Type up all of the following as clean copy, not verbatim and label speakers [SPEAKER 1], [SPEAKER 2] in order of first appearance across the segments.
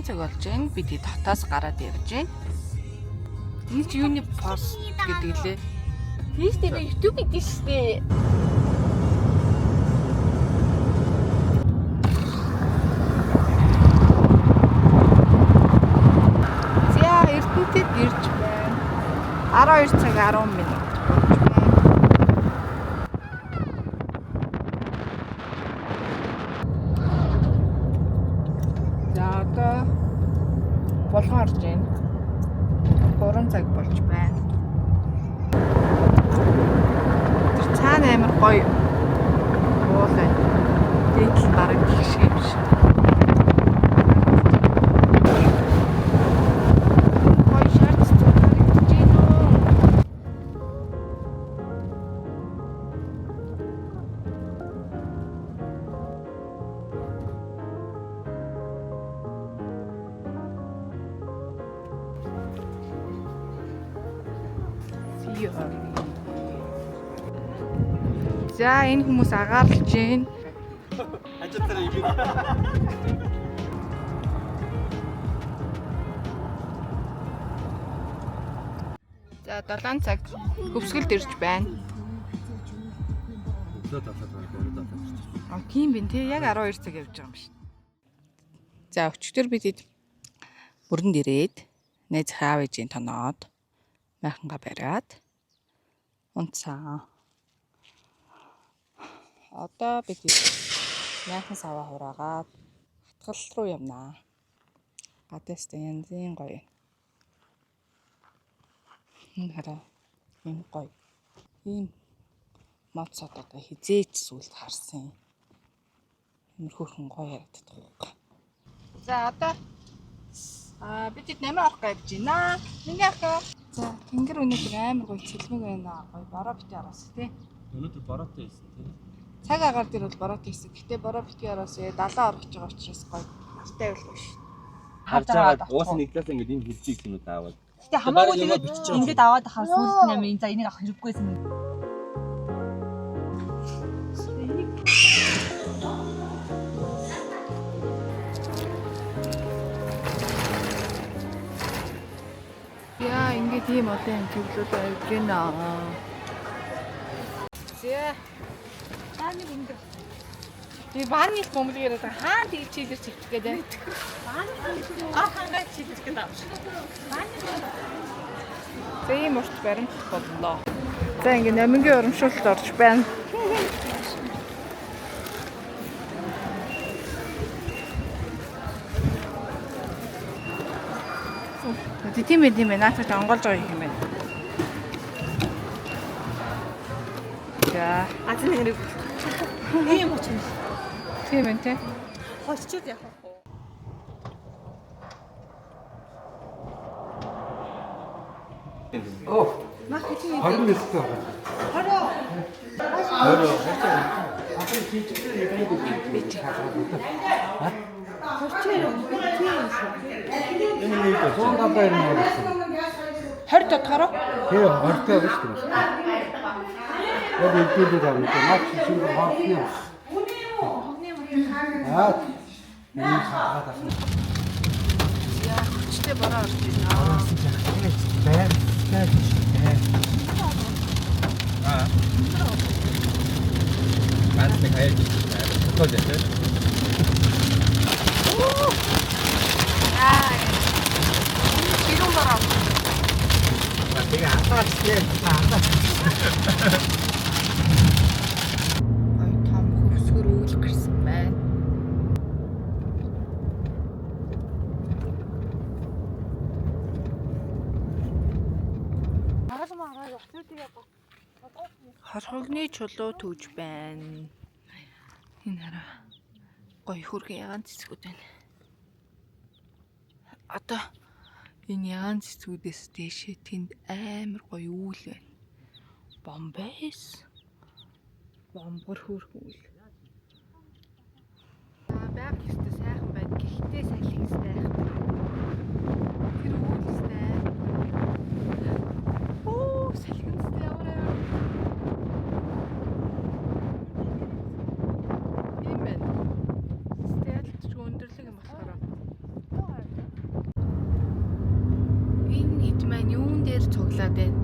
[SPEAKER 1] цаг болж байна. Бид дотоос гараад явж байна. Энэ ч юуны пост гэдэг лээ. Тийш тийм YouTube гэдэг штеп. За Эрдэнэтэд ирж байна. 12 цаг 10 минут. Болгон орж байна. 3 цаг болж байна. Тэр цаана амар гоё уул байна. Дээдл бараг гих шиг юм шиг. Гоё шаарц харагдаж байна уу? За энэ хүмүүс агаарлаж байна.
[SPEAKER 2] Ажиотараа юм.
[SPEAKER 1] За 7 цаг хөвсгөлд ирж байна. Тийм бин те яг 12 цаг явж байгаа юм шиг. За өчигдөр бид бүрэнд ирээд найз хаав ээжийн тоноод майханга бариад унцаа. Одоо бид майхан саваа хураагаад хатгал руу явнаа. Гадаастай янзын гоё. Энэ хараа энэ гоё. Ийм моцод одоо хизээч сүлд харсан. Энэ хөрхөн гоё ярагддаг байхгүй. За одоо бид нэмэр авах гэж байна. Миний ах. За тэнгэр өнөдөр амар гоё цэлмэг байна. Гоё бороо бити араас тий.
[SPEAKER 2] Өнөөдөр бороотой байсан тий.
[SPEAKER 1] Цаг агаар дээр бол бороотой хэсэг. Гэтэ бороо бити араас 70 орох гэж байгаа учраас гоё. Настай байлгүй ш.
[SPEAKER 2] Харж байгаа уус нэг талаас ингээд энэ хилжиг юмуд аваад.
[SPEAKER 3] Гэтэ хамаагүй тэгээд ингээд аваад ахаар сүүлд нь амин за энийг авах хэрэггүйсэн юм. Яа ингээд ийм олон төглүүд авж гинэ. Зэ. Таны ингээд би бааны бомблогоор хаан тэгж чилэр чивчих гэдэг. Бааны хангаа чилэр гэдэг авш. За ийм урт баримт боллоо. За ингээд номингийн урамшуулалт орж байна. Тийм ээ наатад онгоолж байгаа юм байна. За азин нэрэг ийм очих. Тийм ээ те. Хосчод явах уу?
[SPEAKER 4] Оо.
[SPEAKER 3] Мах тийм.
[SPEAKER 4] Харин нэстэй.
[SPEAKER 3] Хараа.
[SPEAKER 4] Ахын чичгээр яг би чахаад.
[SPEAKER 3] Хосчод.
[SPEAKER 4] Энэ нэг зон гадаа юм байна.
[SPEAKER 1] 20 дотоороо.
[SPEAKER 4] Тэгээ ортой байна шүү дээ. Яг илүүдээр авах. Наач чинь хаалтны. Энэ хаагаад авах.
[SPEAKER 1] Яа, хүчтэй бороо орж байна.
[SPEAKER 4] Бээр.
[SPEAKER 2] Ганц нэг хаяж тотоод яах.
[SPEAKER 1] Ирүүн бороо.
[SPEAKER 4] Тэгээ хатаачлаа.
[SPEAKER 1] Ой том хөвсгөр үйл гарсан байна. Хорхогны чулуу түүж байна. Энэ хараа. Гоё хүргээ ягаан цэцгүүд байна. Одоо энэ ягаан цэцгүүдээс дээшээ тэнд амар гоё үйл байна. Бомбэс. Бомбор хөрх үйл. Байгаль ёстой сайхан байна. Гэхдээ салхинстай байх. Тэр үүлстэй. Оо, салхинстай яваа. Ийм байна. Стелч өндөрлөг юм болохоор.
[SPEAKER 3] хэд маань юун дээр цуглаад байна?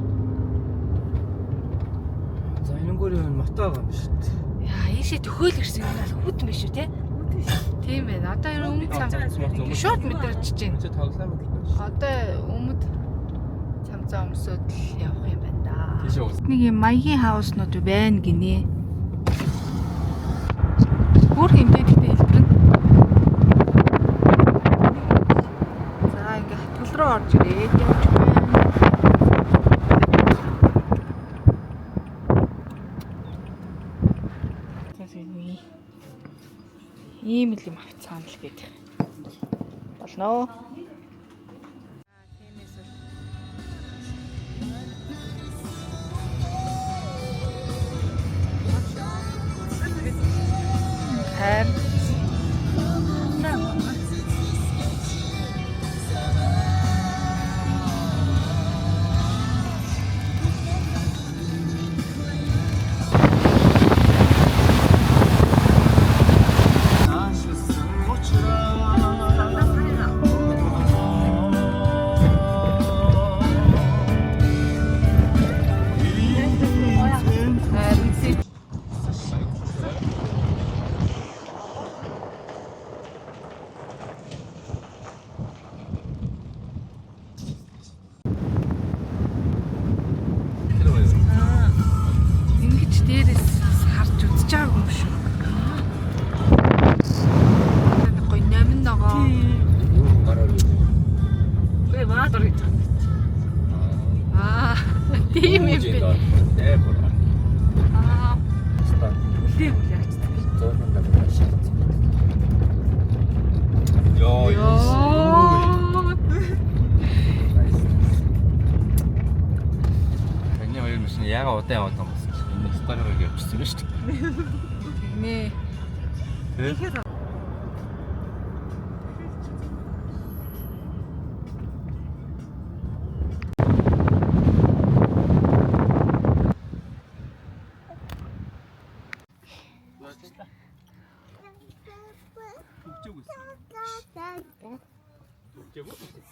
[SPEAKER 2] За энэнгүүрийн мотоо байгаа юм шүү дээ.
[SPEAKER 3] Яа, ийшээ төхөөл ирсэн юм аа хүүтэн биш үү те? Тийм байна. Одоо ер өмнөд шууд мэдэрч чинь.
[SPEAKER 2] Чи тоглоом гэдэг байна.
[SPEAKER 3] Одоо өмнөд цамцаа өмсөд л явах юм байна да.
[SPEAKER 2] Тийш уус.
[SPEAKER 3] Нэг юм маягийн хауснууд байна гинэ. Бүр хэмтэдэгтэй хэлбэрэн. За ингээ хатгал руу орж ирээд явж байна. Ийм л юм авцгаан л гэдэг. Болно. Хайр. Ингэж дээрээс харж үзэж байгаагүй юм шүү. Гой намын ногоо.
[SPEAKER 2] Гараар үү.
[SPEAKER 3] Гэ ваадор гэж. Тийм юм бэ.
[SPEAKER 2] Дээ бүр.
[SPEAKER 3] Үлээ үлээч.
[SPEAKER 2] Зоонда маш шат. Йоо. Эний хоёр машин яга удаан яваад юм бэ? Энэ стагарыг явчихсан шүү дээ.
[SPEAKER 3] Нэ.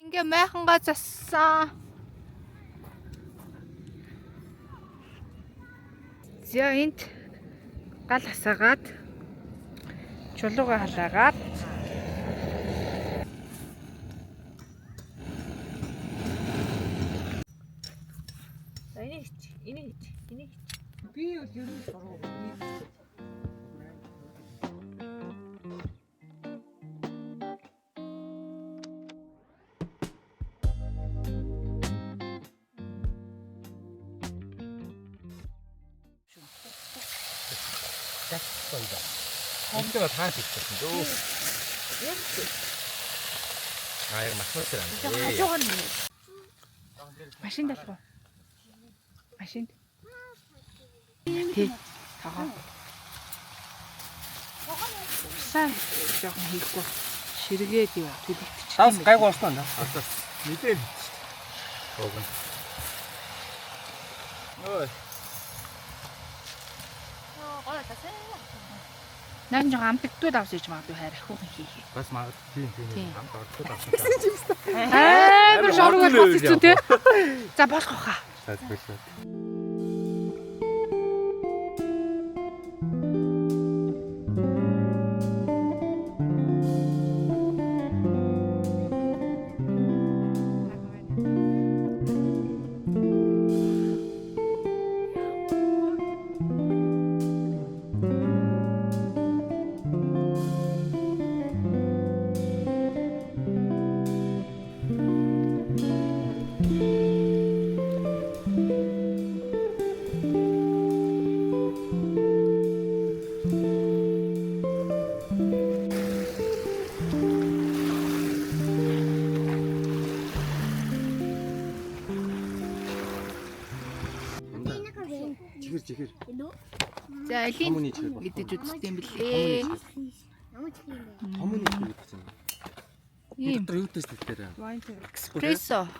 [SPEAKER 3] Ингээ майхангаа зассан. За энд гал хасаагаад чулууга халаагаад энийг би юу юм сурах.
[SPEAKER 2] Сонда. Энтэйгээ таач ирсэн дөө. Яг махмасэр аа.
[SPEAKER 3] Машин далгуу. Машин. Тий. Тага. Сайн жоохон хийхгүй. Ширгээд юу төлөвтчих.
[SPEAKER 2] Таас гайг болсон аа. Таас мэдээ. Ог. Ой.
[SPEAKER 3] Нан жоо амтгдууд авч иж магадгүй хайр ахиухан хийхээ.
[SPEAKER 2] Бас магадгүй тийм хамт ордод авсан.
[SPEAKER 3] Амар шоргол бас хэцүү те. За болох хаа.
[SPEAKER 2] Сайдгүй шүү. Чихэр.
[SPEAKER 3] За алийн мэдэж үзтiin блээ.
[SPEAKER 2] Томны чихэр гэж байна.
[SPEAKER 3] Ийм
[SPEAKER 2] Тэр юу тест дээр?
[SPEAKER 3] эспрессо.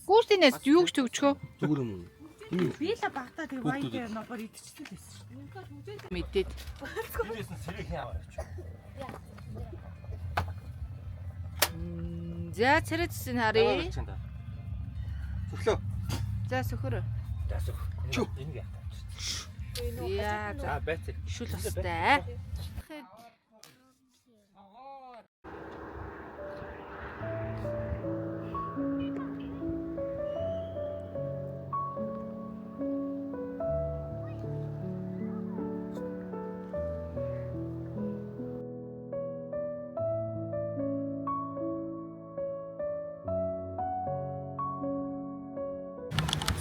[SPEAKER 3] Гүүртинээс юу гэж төгчгөө?
[SPEAKER 2] Зүгээр юм уу?
[SPEAKER 3] Би л багтаа тэг вайн ногоор идчихсэн л байсан. Мэдээд.
[SPEAKER 2] Тэрээс нь сэрэг хяаваа явчих.
[SPEAKER 3] За царайцсан харъя.
[SPEAKER 2] Сөглөө.
[SPEAKER 1] За сөхөр.
[SPEAKER 2] Чү.
[SPEAKER 5] Энийг яах вэ?
[SPEAKER 1] Яа за
[SPEAKER 2] За байцаа.
[SPEAKER 1] шүл устай.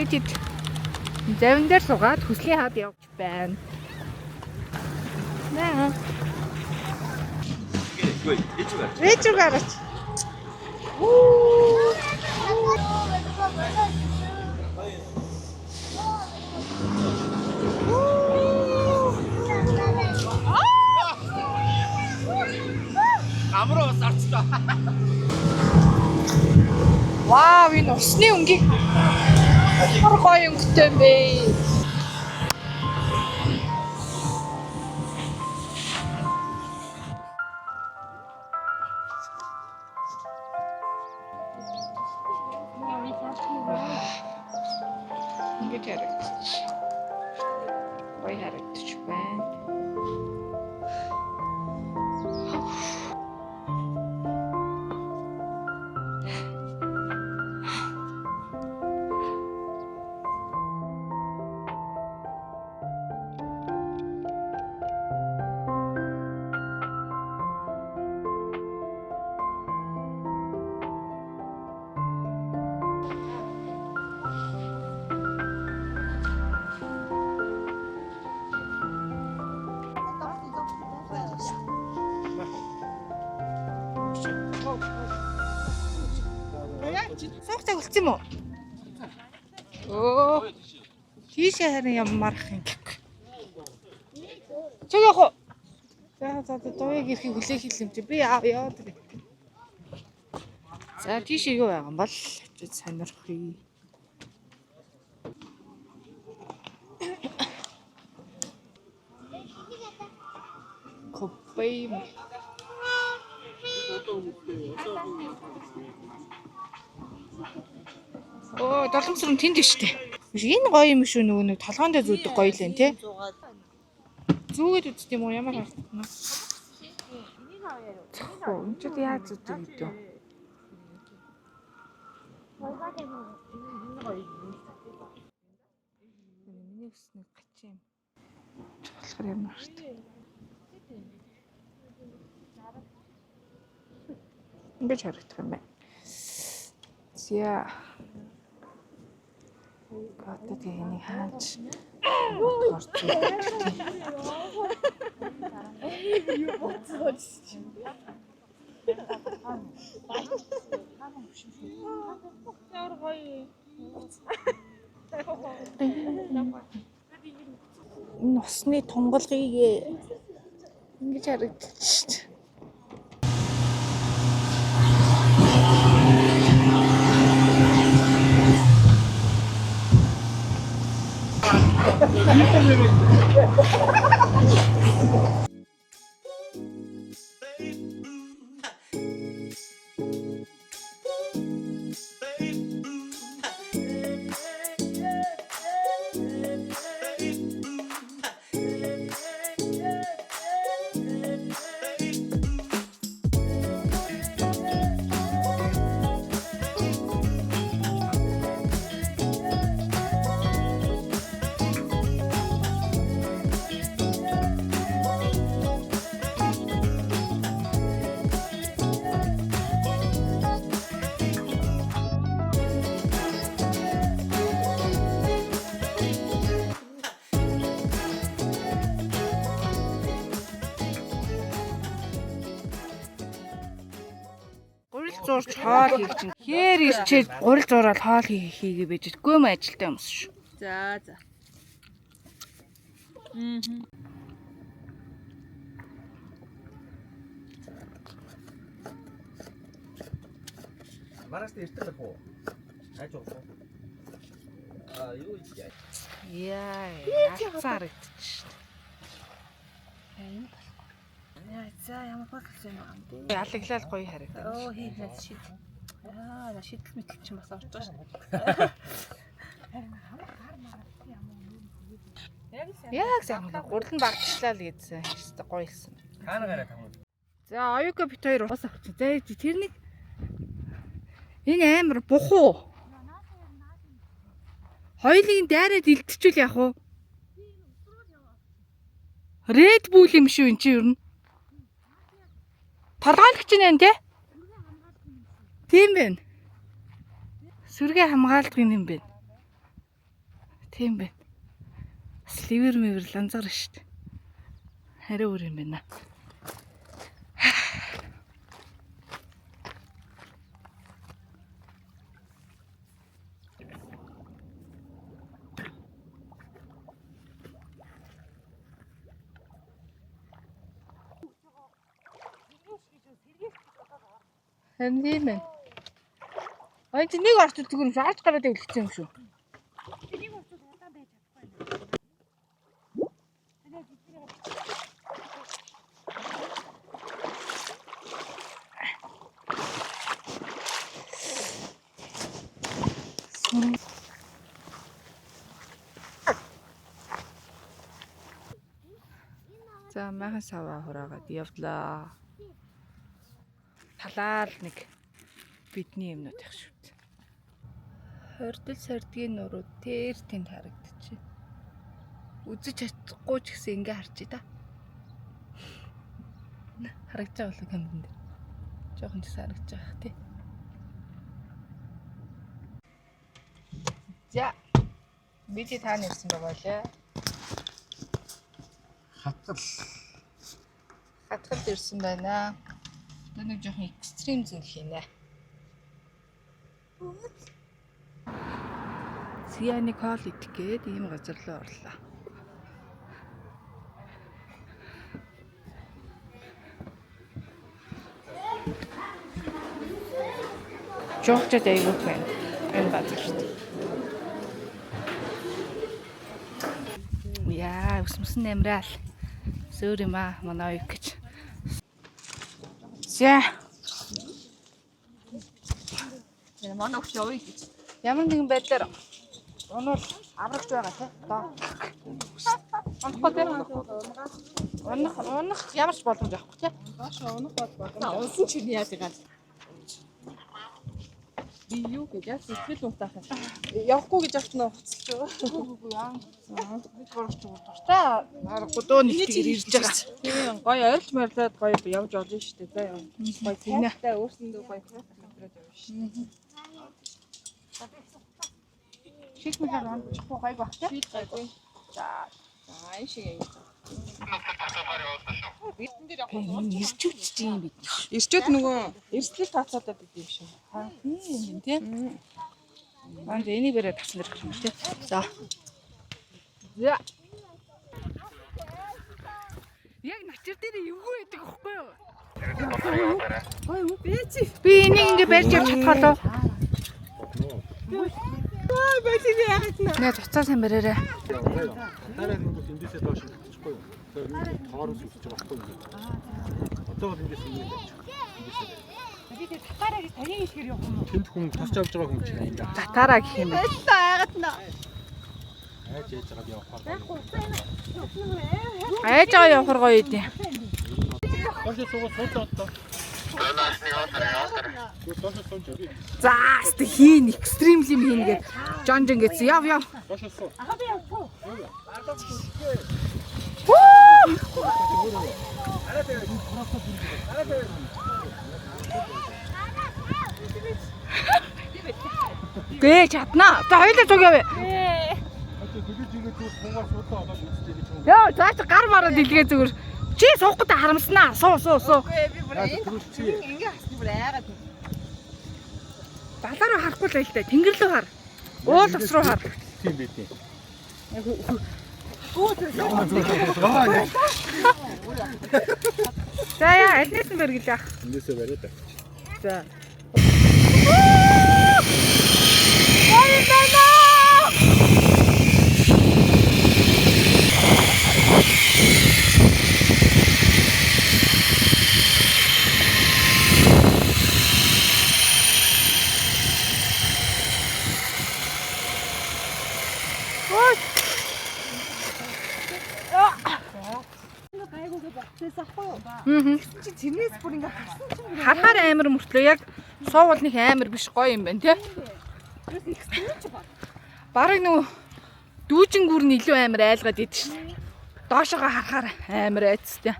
[SPEAKER 1] Тэд завин дээр суугаад хүслийн хаад явж байна. Наа.
[SPEAKER 2] Гүй, ич байна.
[SPEAKER 1] Ээжүү гараач.
[SPEAKER 2] Амраа бас арцлаа.
[SPEAKER 1] Вау, энэ усны өнгийг ямар гоё өнгөтэй юм бэ? Ингээд харагдчих. Гоё харагдчих байна. Суугтай үлдсэн юм уу? Оо. Тийшээ харин ямарх юм гэхгүй. Чиг яах вэ? За дууяг ирэхийг хүлээх юм чи би яваа. За тийшээ юу байгаа юм бол очиж сонирхъя. Копей. Оо, долоомсрын тэнд шүү дээ. Энэ гоё юм шүү нөгөө нэг толгоон дээр зүүдэг гоё л энэ тий. Зүүгээд үзт юм уу ямар харагдана? Энд ч яаж зүүдэг гэдэг юм. Миний өснөг гач юм. Болохоор ямар харагдав. Ингэж харагдах юм байна. Зя. Гадаад энийг хаач. Орцоо. Энэ усны тунгалгыг ингэж харагдчих шүү дээ. Зурж хоол хийх чинь хээр ирчээд гурил зураад хоол хийгээ байж гүм ажилтай юмс шүү.
[SPEAKER 3] За.
[SPEAKER 2] Мараас иртэл байх уу? Хайж уу. Юу яа.
[SPEAKER 1] Яа, харагдчих.
[SPEAKER 3] Энэ яа за ямар хол гэсэн юм бэ?
[SPEAKER 1] Алаглал гоё харагдав.
[SPEAKER 3] Оо хийх нас шид. На шийдэл мэтэл чинь бас орж байгаа шүү.
[SPEAKER 1] Яг сайн гурлан багчлаа л гэдсэн. Гоё хэлсэн.
[SPEAKER 2] Каанагараа тамууд.
[SPEAKER 1] За оюука бит хоёр ус авчих. За тэр нэг энэ амар бухуу. Хоёулын дайраад илтчихвэл яах вэ? Red Bull юм шүү эн чинь юу нэ? Толгойлогч нэ тэ? Тийм байна. Сүргээ хамгаалдаг юм байна. Тийм байна. Сливер мэвэр ланзар шүү дээ. Хариу өөр юм байна. Хэмнээ мэн. Ой чи нэг орчул зүгээр юм шүү. Арч гараад өвлөгцсөн юм шүү. За махан саваа хураагаад явлаа. Талаар нэг бидний юмнууд их шүү дээ. Хордол сардгийн нуруу тэр тэнд харагдчих. Үзэж чадахгүй ч гэсэн ингээ харчих та. Харагдаж байгаа болов камерын дээр. Жохон ч харагдаж байгаа тий. За. Бид та нэрсэн байгаа лээ. Хатгал ирсэн байна. Нэг жоохон экстрим зүйл хийнэ. Сианик хоол идэх гээд ийм газар руу орлоо. Жоохчод айгуух байна. Энэ газар шүү дээ. Яа, усмсан амраал. Зөөр юм аа, манай оюу гэж. За.
[SPEAKER 3] Энэ манай өвч явъя гэж.
[SPEAKER 1] Ямар нэгэн байдлаар унуул аврагч байгаа те. Одоо. Унахгүй те. Унах ямар ч боломж авахгүй те.
[SPEAKER 3] Доошоо унах боломж. Унсан чинь яаж байгаа л. Би юу гэж яа сэтгэл унтаах юм. Явахгүй гэж авчихна уцалж байгаа.
[SPEAKER 1] Үгүй яа. Бид гурвч дуртай аргуудөө нэгтгэр ирж байгаа.
[SPEAKER 3] Тийм гоё ойрч морилоод гоё явж олно шүү дээ. За яа. Гоё тэнэхтэй өөрсөндөө гоё хэвтрээд явна шүү.
[SPEAKER 1] Шийх мэхээр онцохгүй гайг бах те.
[SPEAKER 3] Шийд гайгүй. За энэ шиг юм.
[SPEAKER 1] Ирчүүч юм бид.
[SPEAKER 3] Ирчүүд нөгөө эрсдэл тооцоодод идэв юм шиг.
[SPEAKER 1] Тийм тийм. Манд энийг бэрээ тавсан дэр гэх юм тий. За. За. Яг начир дээр эвгүй байдаг ихгүй юу? Ой юу бээч. Би энийг ингээ барьж явж чадхаа лөө.
[SPEAKER 3] Ой бэлэг яагаад нэ.
[SPEAKER 1] Нэ туцаа сайн бариараа.
[SPEAKER 4] Дараа нь бол эндээсээ доош хийчихгүй юу? Тэгэхээр тоороос үсэж байгаа байхгүй юу? Одоо бол эндээс юм яаж.
[SPEAKER 3] Би тэр татаараа гэж таны ишгэр явах юм уу?
[SPEAKER 4] Тэнд хүн тасч авч байгаа хүн чинь юм.
[SPEAKER 1] Татаараа гэх юм байна.
[SPEAKER 3] Яагаад нэ.
[SPEAKER 4] Яаж яаж байгаад явах вэ?
[SPEAKER 1] Айж байгаа явахар гоё идэв.
[SPEAKER 4] Доош суугаад сууж одоо.
[SPEAKER 1] За аст хийн экстремли юм хийнгээд Жонж ингэж яв.
[SPEAKER 4] Доош суу.
[SPEAKER 1] Гээ чаднаа. За хоёулаа цуг явъя. Яа, заач гар мараад илгээ зүгээр. Чи суух гэдэг харамснаа. Суу.
[SPEAKER 3] Би бүр ингээ хасны бүр айгаад.
[SPEAKER 1] Балаараа харахгүй л байлтай. Тэнгэр лөө хар. Уул ус руу хар.
[SPEAKER 4] Тийм бий тийм.
[SPEAKER 1] За яа, алнаас нь бэргэл яах.
[SPEAKER 4] Эндээсээ бариад та.
[SPEAKER 1] За.
[SPEAKER 3] Чи тэрнээс бүр ингээ харсан ч юм.
[SPEAKER 1] Харахаар амар мөртлөө яг суувал нэг амар биш гоё юм байна тий. Бараг нөгөө дүүжингүүр нь илүү амар айлгаад идэв шин. Доошогоо харахаар амар айцтай.